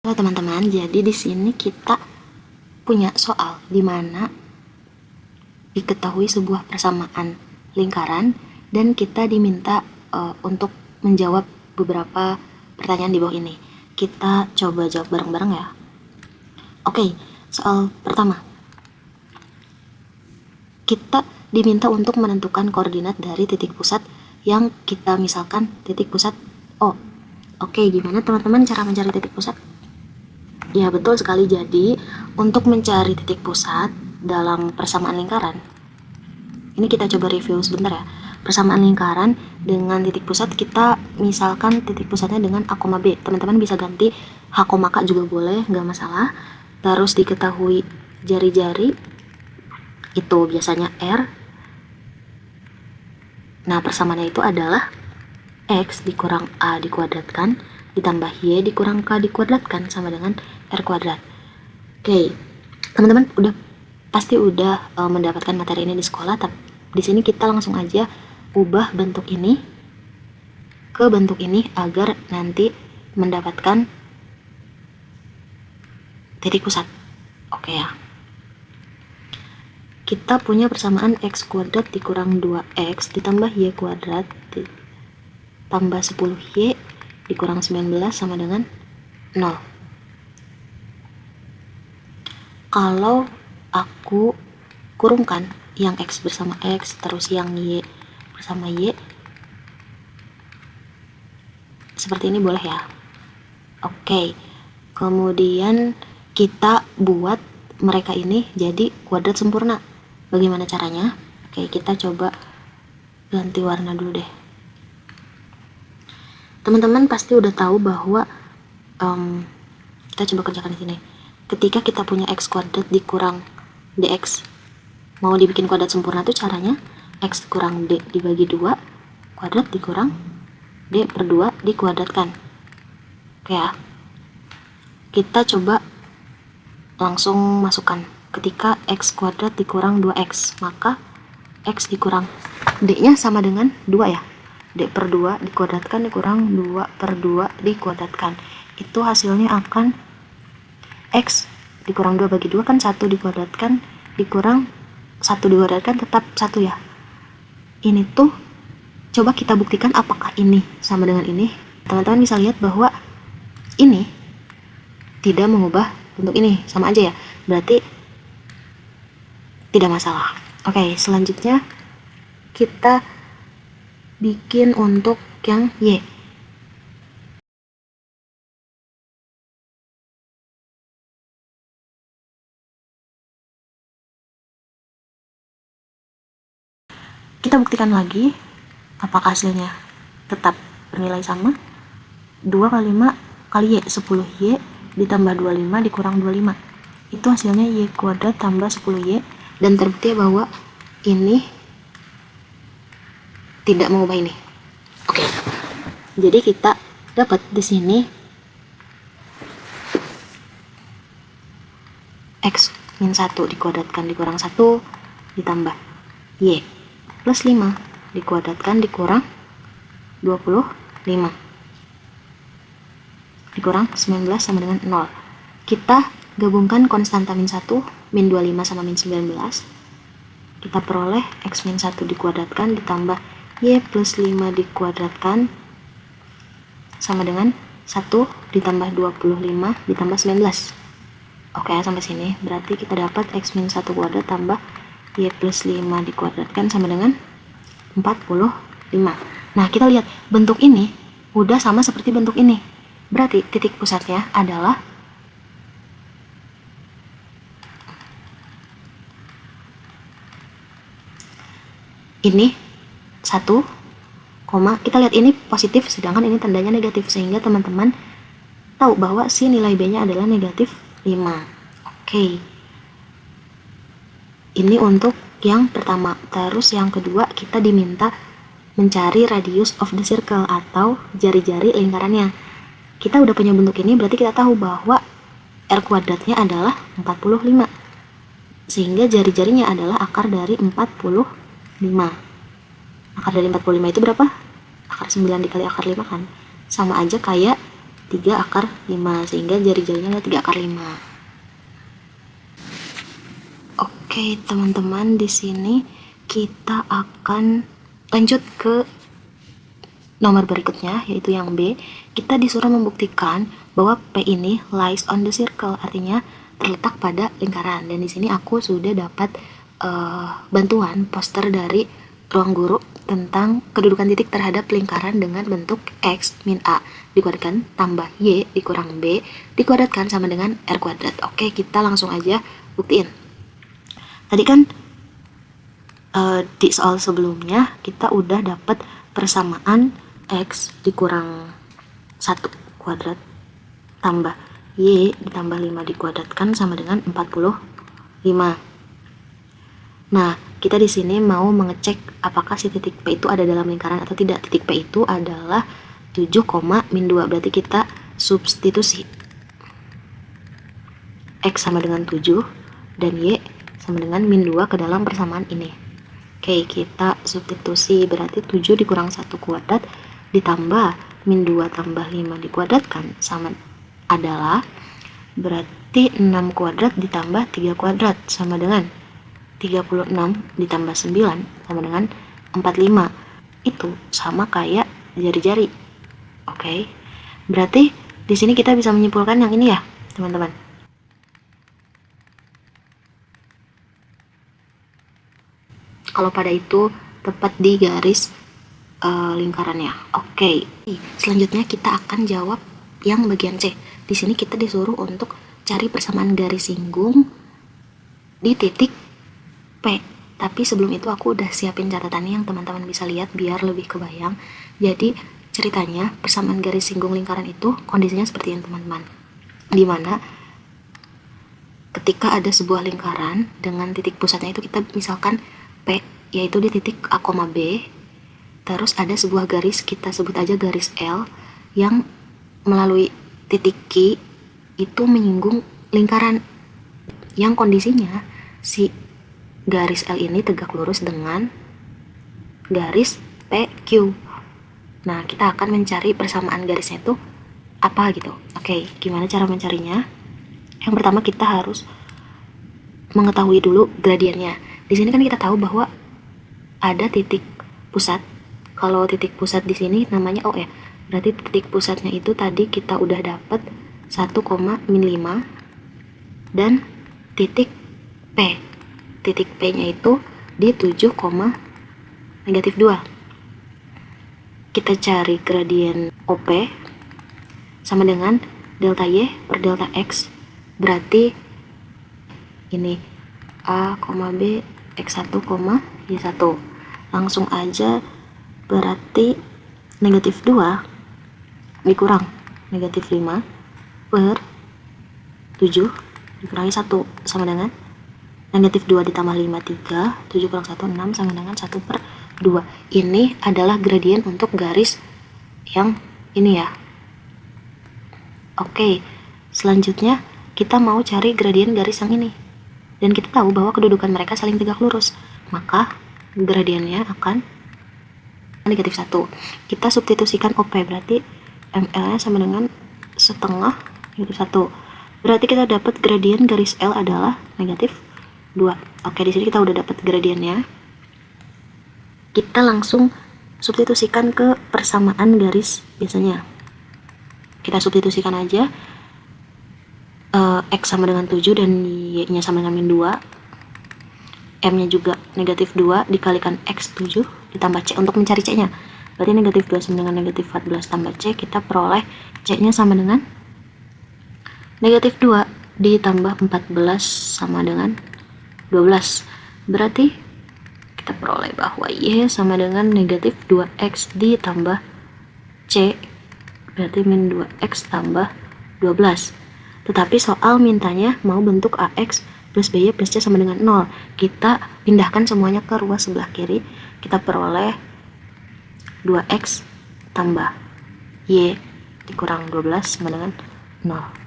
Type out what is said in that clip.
Halo teman-teman, jadi di sini kita punya soal di mana diketahui sebuah persamaan lingkaran dan kita diminta untuk menjawab beberapa pertanyaan di bawah ini. Kita coba jawab bareng-bareng ya. Oke, soal pertama. Kita diminta untuk menentukan koordinat dari titik pusat yang kita misalkan titik pusat O. Oke, gimana teman-teman cara mencari titik pusat? Ya, betul sekali. Jadi, untuk mencari titik pusat dalam persamaan lingkaran, ini kita coba review sebentar ya. Persamaan lingkaran dengan titik pusat, kita misalkan titik pusatnya dengan A, B. Teman-teman bisa ganti H, K juga boleh, nggak masalah. Terus diketahui jari-jari, itu biasanya R. Nah, persamaannya itu adalah X dikurang A dikuadratkan ditambah Y dikurang K dikuadratkan sama dengan R kuadrat. Oke, teman-teman pasti udah mendapatkan materi ini di sekolah, tapi di sini kita langsung aja ubah bentuk ini ke bentuk ini agar nanti mendapatkan titik pusat. Oke ya. Kita punya persamaan X kuadrat dikurang 2X ditambah Y kuadrat tambah 10Y dikurang 19 sama dengan 0. Kalau aku kurungkan yang X bersama X terus yang Y bersama Y seperti ini boleh ya. Oke, kemudian kita buat mereka ini jadi kuadrat sempurna. Bagaimana caranya? Oke, kita coba ganti warna dulu deh. Teman-teman pasti udah tahu bahwa kita coba kerjakan di sini. Ketika kita punya X kuadrat dikurang DX, mau dibikin kuadrat sempurna tuh caranya X kurang D dibagi 2 kuadrat dikurang D per 2 dikuadratkan. Oke ya. Kita coba langsung masukkan. Ketika X kuadrat dikurang 2X, maka X dikurang D-nya sama dengan 2 ya. D per 2 dikuadratkan dikurang 2 per 2 dikuadratkan. Itu hasilnya akan X dikurang 2 bagi 2 kan 1 dikuadratkan dikurang 1 dikuadratkan tetap 1 ya. Ini tuh coba kita buktikan apakah ini sama dengan ini. Teman-teman bisa lihat bahwa ini tidak mengubah bentuk ini, sama aja ya. Berarti tidak masalah. Oke, selanjutnya kita bikin untuk yang Y. Kita buktikan lagi apakah hasilnya tetap bernilai sama. 2 kali 5 kali Y, 10Y ditambah 25 dikurang 25. Itu hasilnya Y kuadrat tambah 10Y, dan terbukti bahwa ini tidak mengubah ini. Oke. Jadi kita dapat di sini X min 1 dikuadratkan dikurang 1 ditambah Y plus 5 dikuadratkan dikurang 25 dikurang 19 sama dengan 0. Kita gabungkan konstanta min 1, min 25 sama min 19. Kita peroleh X min 1 dikuadratkan ditambah Y plus 5 dikuadratkan sama dengan 1 ditambah 25 ditambah 19. Oke, sampai sini berarti kita dapat X min 1 kuadrat tambah Y plus 5 dikuadratkan sama dengan 45. Nah, kita lihat bentuk ini udah sama seperti bentuk ini. Berarti titik pusatnya adalah ini 1, kita lihat ini positif sedangkan ini tandanya negatif, sehingga teman-teman tahu bahwa si nilai B-nya adalah negatif 5. Oke. Ini untuk yang pertama. Terus yang kedua kita diminta mencari radius of the circle atau jari-jari lingkarannya. Kita udah punya bentuk ini, berarti kita tahu bahwa R kuadratnya adalah 45. Sehingga jari-jarinya adalah akar dari 45. Akar dari 45 itu berapa? Akar 9 dikali akar 5 kan? Sama aja kayak 3 akar 5, sehingga jari-jarinya ada 3 akar 5. Oke teman-teman, di sini kita akan lanjut ke nomor berikutnya, yaitu yang B. Kita disuruh membuktikan bahwa P ini lies on the circle, artinya terletak pada lingkaran. Dan di sini aku sudah dapat bantuan poster dari ruang guru tentang kedudukan titik terhadap lingkaran dengan bentuk X min A dikuadratkan tambah Y dikurang B dikuadratkan sama dengan R kuadrat. Oke, kita langsung aja buktiin. Tadi kan di soal sebelumnya kita udah dapat persamaan X dikurang 1 kuadrat tambah Y ditambah 5 dikuadratkan sama dengan 45. Nah, kita di sini mau mengecek apakah si titik P itu ada dalam lingkaran atau tidak. Titik P itu adalah 7, min 2, berarti kita substitusi X sama dengan 7 dan Y sama dengan min 2 ke dalam persamaan ini. Oke, kita substitusi, berarti 7 dikurang 1 kuadrat ditambah min 2 tambah 5 dikuadratkan sama adalah berarti 6 kuadrat ditambah 3 kuadrat sama dengan 36 ditambah 9 sama dengan 45. Itu sama kayak jari-jari. Oke. Berarti di sini kita bisa menyimpulkan yang ini ya, teman-teman. Kalau pada itu tepat di garis lingkarannya. Oke. Selanjutnya kita akan jawab yang bagian C. Di sini kita disuruh untuk cari persamaan garis singgung di titik P. Tapi sebelum itu aku udah siapin catatannya yang teman-teman bisa lihat biar lebih kebayang. Jadi ceritanya persamaan garis singgung lingkaran itu kondisinya seperti ini teman-teman, dimana ketika ada sebuah lingkaran dengan titik pusatnya itu kita misalkan P, yaitu di titik A, B, terus ada sebuah garis, kita sebut aja garis L, yang melalui titik Q itu menyinggung lingkaran yang kondisinya si garis L ini tegak lurus dengan garis PQ. Nah, kita akan mencari persamaan garisnya itu apa gitu. Oke, gimana cara mencarinya? Yang pertama kita harus mengetahui dulu gradiennya. Di sini kan kita tahu bahwa ada titik pusat. Kalau titik pusat di sini namanya O ya. Berarti titik pusatnya itu tadi kita udah dapat 1, min 5 dan titik P. Titik P-nya itu di 7, negatif 2. Kita cari gradien OP sama dengan delta Y per delta X. Berarti ini A, B, X1, Y1. Langsung aja, berarti negatif 2 dikurang negatif 5 per 7 dikurangi 1 sama dengan negatif 2 ditambah 5, 3, 7 kurang 1, 6 sama dengan 1 per 2. Ini adalah gradien untuk garis yang ini ya. Oke, selanjutnya kita mau cari gradien garis yang ini. Dan kita tahu bahwa kedudukan mereka saling tegak lurus. Maka gradiennya akan negatif 1. Kita substitusikan OP, berarti ML-nya sama dengan setengah negatif 1. Berarti kita dapat gradien garis L adalah negatif 2. Oke, di sini kita udah dapat gradiennya. Kita langsung substitusikan ke persamaan garis biasanya. Kita substitusikan aja. X sama dengan 7 dan Y-nya sama dengan min 2. M-nya juga negatif 2 dikalikan X 7 ditambah C untuk mencari C-nya. Berarti negatif 2 sama dengan negatif 14 tambah C, kita peroleh C-nya sama dengan negatif 2 ditambah 14 sama dengan 12. Berarti kita peroleh bahwa Y sama dengan negatif 2X ditambah C, berarti min 2X tambah 12. Tetapi soal mintanya mau bentuk AX plus BY plus C sama dengan 0. Kita pindahkan semuanya ke ruas sebelah kiri. Kita peroleh 2X tambah Y dikurang 12 sama dengan 0.